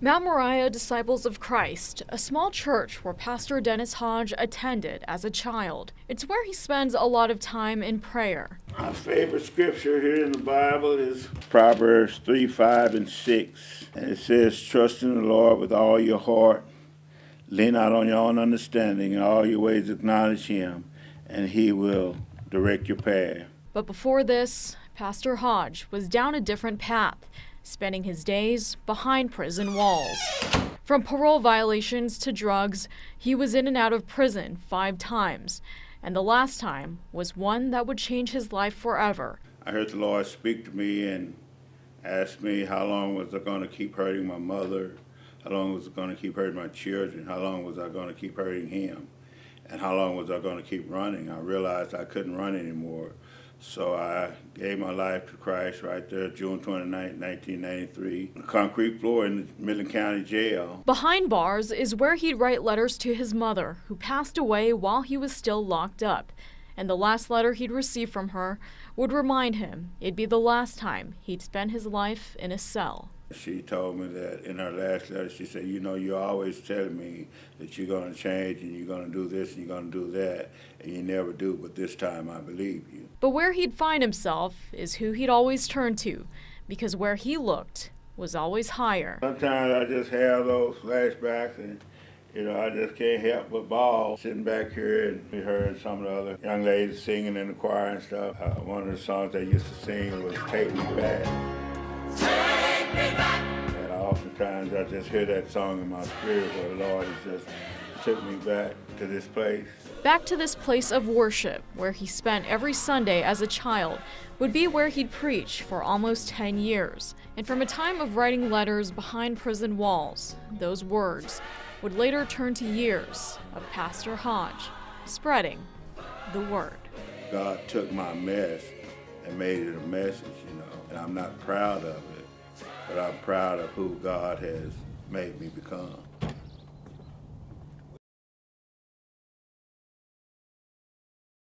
Mount Moriah Disciples of Christ, a small church where Pastor Dennis Hodge attended as a child. It's where he spends a lot of time in prayer. My favorite scripture here in the Bible is Proverbs 3, 5, and 6. And it says, trust in the Lord with all your heart. Lean not on your own understanding. In all your ways acknowledge him, and he will direct your path. But before this, Pastor Hodge was down a different path, spending his days behind prison walls. From parole violations to drugs, he was in and out of prison 5 times, and the last time was one that would change his life forever. I heard the Lord speak to me and ask me how long was I going to keep hurting my mother, how long was I going to keep hurting my children, how long was I going to keep hurting him, and how long was I going to keep running. I realized I couldn't run anymore. So I gave my life to Christ right there, June 29, 1993, on the concrete floor in the Midland County Jail. Behind bars is where he'd write letters to his mother, who passed away while he was still locked up. And the last letter he'd receive from her would remind him it'd be the last time he'd spend his life in a cell. She told me that in her last letter, she said, you know, you're always telling me that you're going to change and you're going to do this and you're going to do that, and you never do, but this time I believe you. But where he'd find himself is who he'd always turn to, because where he looked was always higher. Sometimes I just have those flashbacks and, you know, I just can't help but bawl. Sitting back here and we heard some of the other young ladies singing in the choir and stuff. One of the songs they used to sing was Take Me Back. Take me back. And oftentimes I just hear that song in my spirit where the Lord has just took me back to this place. Back to this place of worship where he spent every Sunday as a child would be where he'd preach for almost 10 years. And from a time of writing letters behind prison walls, those words would later turn to years of Pastor Hodge spreading the word. God took my mess and made it a message, you know, and I'm not proud of it, but I'm proud of who God has made me become.